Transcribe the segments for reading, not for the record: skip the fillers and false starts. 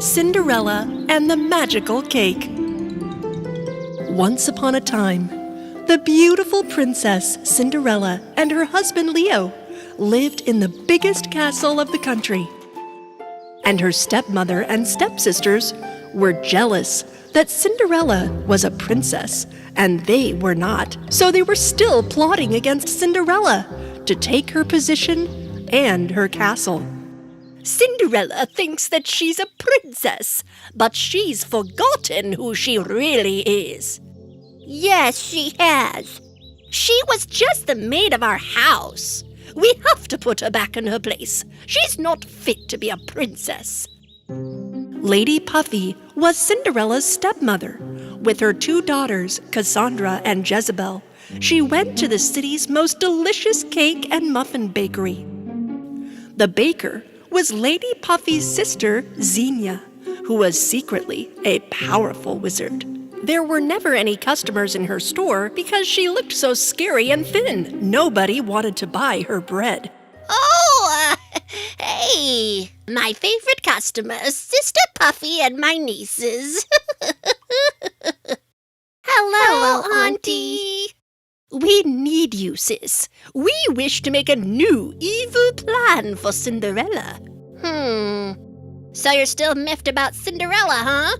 Cinderella and the Magical Cake. Once upon a time, the beautiful princess Cinderella and her husband Leo lived in the biggest castle of the country. And her stepmother and stepsisters were jealous that Cinderella was a princess and they were not, so they were still plotting against Cinderella to take her position and her castle. Cinderella thinks that she's a princess, but she's forgotten who she really is. Yes, she has. She was just the maid of our house. We have to put her back in her place. She's not fit to be a princess. Lady Puffy was Cinderella's stepmother. With her 2 daughters, Cassandra and Jezebel, she went to the city's most delicious cake and muffin bakery. The baker was Lady Puffy's sister, Xenia, who was secretly a powerful wizard. There were never any customers in her store because she looked so scary and thin. Nobody wanted to buy her bread. Oh, hey, my favorite customers, Sister Puffy and my nieces. Hello, Auntie. We need you, sis. We wish to make a new evil plan for Cinderella. So you're still miffed about Cinderella, huh?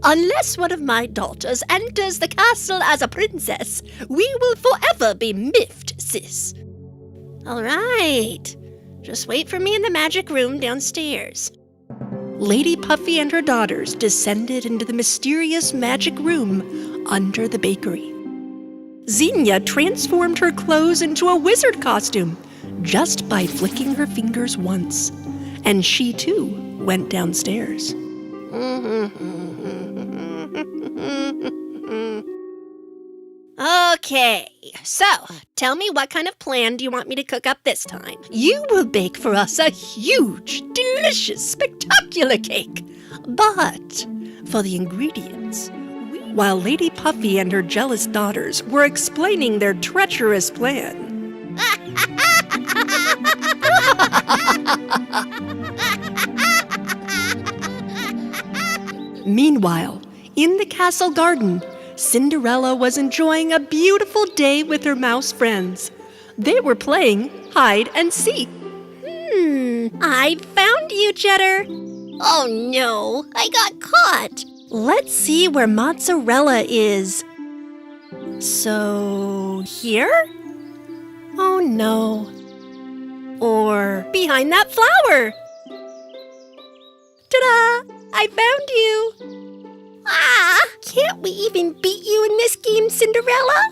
Unless one of my daughters enters the castle as a princess, we will forever be miffed, sis. All right. Just wait for me in the magic room downstairs. Lady Puffy and her daughters descended into the mysterious magic room under the bakery. Xenia transformed her clothes into a wizard costume just by flicking her fingers once, and she too went downstairs. Okay, so tell me, what kind of plan do you want me to cook up this time? You will bake for us a huge, delicious, spectacular cake. But for the ingredients, while Lady Puffy and her jealous daughters were explaining their treacherous plan, meanwhile, in the castle garden, Cinderella was enjoying a beautiful day with her mouse friends. They were playing hide and seek. I found you, Cheddar. Oh no, I got caught. Let's see where mozzarella is. So, here? Oh no. Or behind that flower. Ta-da! I found you. Can't we even beat you in this game, Cinderella?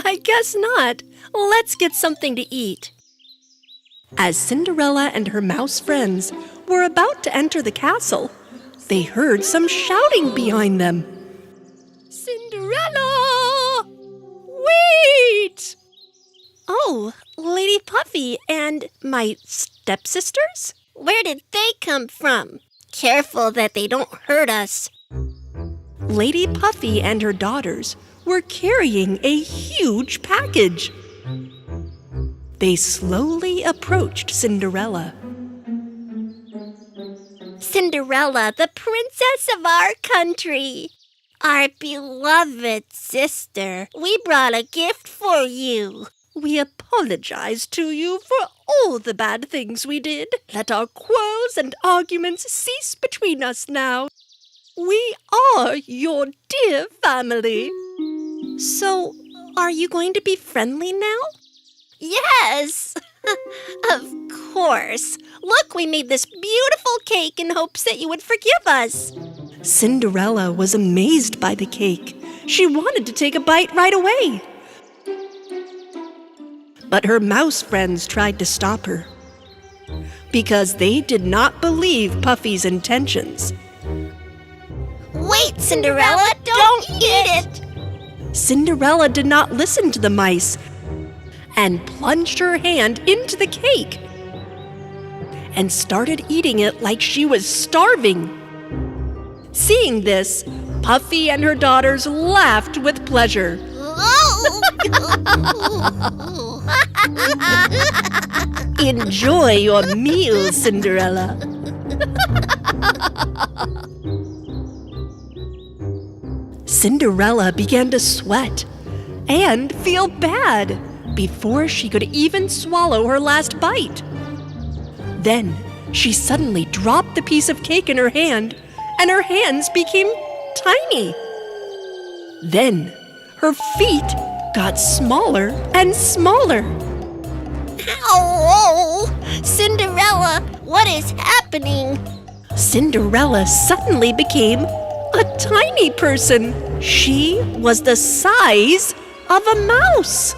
I guess not. Let's get something to eat. As Cinderella and her mouse friends were about to enter the castle, they heard some shouting behind them. Cinderella! Wait! Oh, Lady Puffy and my stepsisters? Where did they come from? Careful that they don't hurt us. Lady Puffy and her daughters were carrying a huge package. They slowly approached Cinderella. Cinderella, the princess of our country. Our beloved sister. We brought a gift for you. We apologize to you for all the bad things we did. Let our quarrels and arguments cease between us now. We are your dear family. So, are you going to be friendly now? Yes, of course. Look, we made this beautiful cake in hopes that you would forgive us. Cinderella was amazed by the cake. She wanted to take a bite right away. But her mouse friends tried to stop her because they did not believe Puffy's intentions. Wait, Cinderella, don't eat it! Cinderella did not listen to the mice and plunged her hand into the cake and started eating it like she was starving. Seeing this, Puffy and her daughters laughed with pleasure. Enjoy your meal, Cinderella. Cinderella began to sweat and feel bad before she could even swallow her last bite. Then she suddenly dropped the piece of cake in her hand, and her hands became tiny. Then her feet got smaller and smaller. Oh, Cinderella, what is happening? Cinderella suddenly became a tiny person. She was the size of a mouse.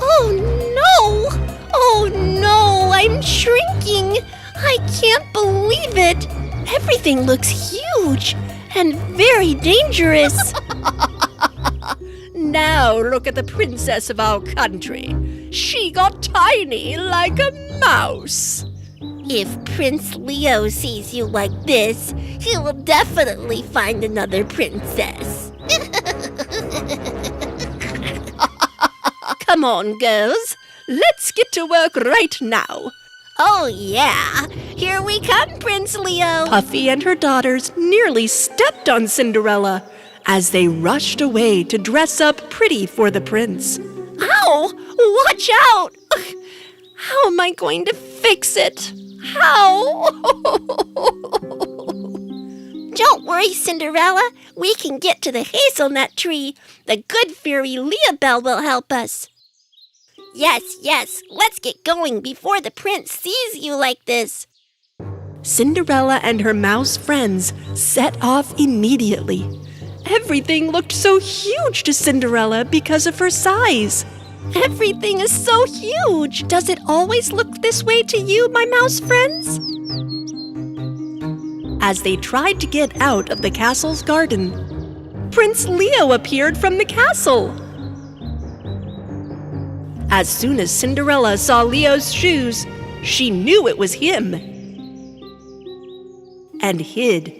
Oh no! Oh no, I'm shrinking! I can't believe it! Everything looks huge and very dangerous. Now look at the princess of our country. She got tiny like a mouse. If Prince Leo sees you like this, he will definitely find another princess. Come on, girls. Let's get to work right now. Oh yeah, here we come, Prince Leo. Puffy and her daughters nearly stepped on Cinderella as they rushed away to dress up pretty for the prince. Ow! Watch out! How am I going to fix it? How? Don't worry, Cinderella. We can get to the hazelnut tree. The good fairy Leobelle will help us. Yes, let's get going before the prince sees you like this. Cinderella and her mouse friends set off immediately. Everything looked so huge to Cinderella because of her size. Everything is so huge. Does it always look this way to you, my mouse friends? As they tried to get out of the castle's garden, Prince Leo appeared from the castle. As soon as Cinderella saw Leo's shoes, she knew it was him and hid.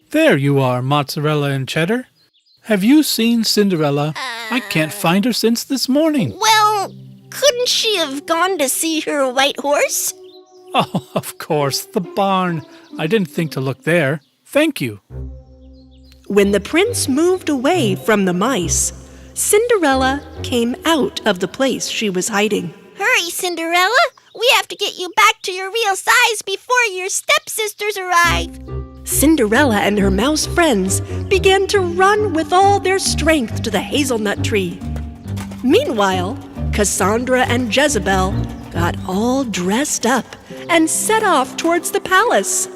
There you are, mozzarella and cheddar. Have you seen Cinderella? I can't find her since this morning. Well, couldn't she have gone to see her white horse? Oh, of course, the barn. I didn't think to look there. Thank you. When the prince moved away from the mice, Cinderella came out of the place she was hiding. Hurry, Cinderella. We have to get you back to your real size before your stepsisters arrive. Cinderella and her mouse friends began to run with all their strength to the hazelnut tree. Meanwhile, Cassandra and Jezebel got all dressed up and set off towards the palace.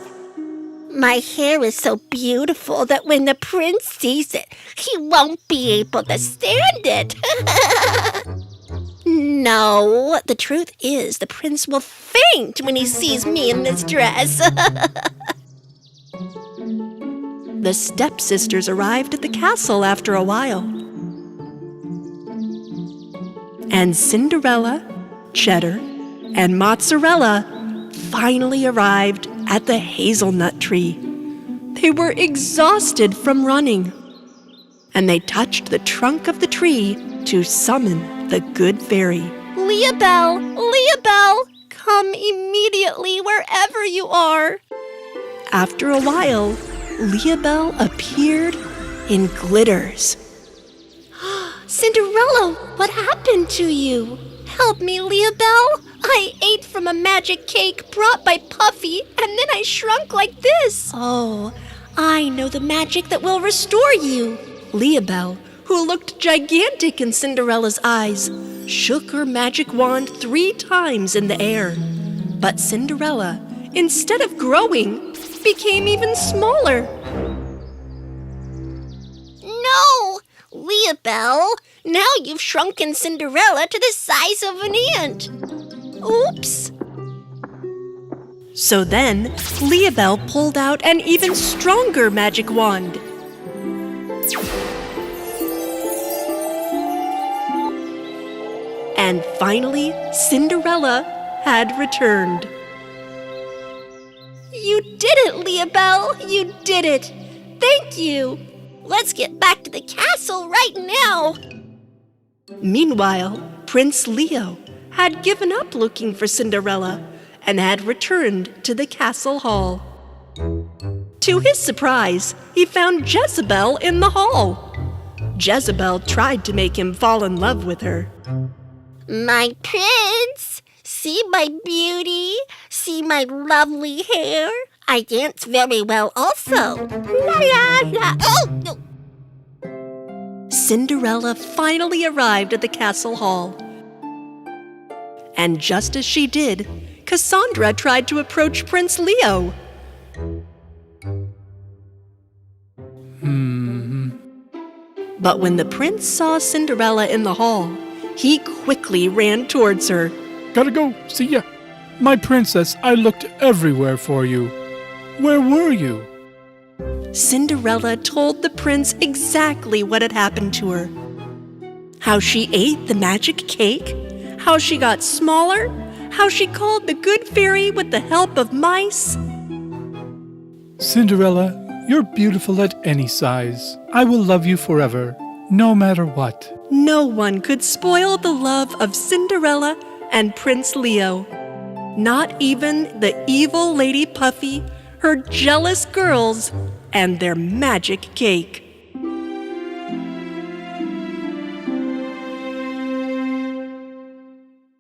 My hair is so beautiful that when the prince sees it, he won't be able to stand it. No, the truth is the prince will faint when he sees me in this dress. The stepsisters arrived at the castle after a while. And Cinderella, Cheddar, and Mozzarella finally arrived at the hazelnut tree. They were exhausted from running, and they touched the trunk of the tree to summon the good fairy. Leobelle, come immediately wherever you are. After a while, Leobelle appeared in glitters. Cinderella, what happened to you? Help me, Leobelle. I ate from a magic cake brought by Puffy, and then I shrunk like this. Oh, I know the magic that will restore you. Leobelle, who looked gigantic in Cinderella's eyes, shook her magic wand 3 times in the air. But Cinderella, instead of growing, became even smaller. No! Leobelle, now you've shrunken Cinderella to the size of an ant. Oops! So then, Leobelle pulled out an even stronger magic wand. And finally, Cinderella had returned. You did it, Leobelle! You did it! Thank you! Let's get back to the castle right now. Meanwhile, Prince Leo had given up looking for Cinderella and had returned to the castle hall. To his surprise, he found Jezebel in the hall. Jezebel tried to make him fall in love with her. My prince, see my beauty, see my lovely hair. I dance very well also. La la la. Oh, no. Cinderella finally arrived at the castle hall. And just as she did, Cassandra tried to approach Prince Leo. But when the prince saw Cinderella in the hall, he quickly ran towards her. Gotta go. See ya. My princess, I looked everywhere for you. Where were you? Cinderella told the prince exactly what had happened to her. How she ate the magic cake, how she got smaller, how she called the good fairy with the help of mice. Cinderella, you're beautiful at any size. I will love you forever, no matter what. No one could spoil the love of Cinderella and Prince Leo. Not even the evil Lady Puffy, her jealous girls, and their magic cake.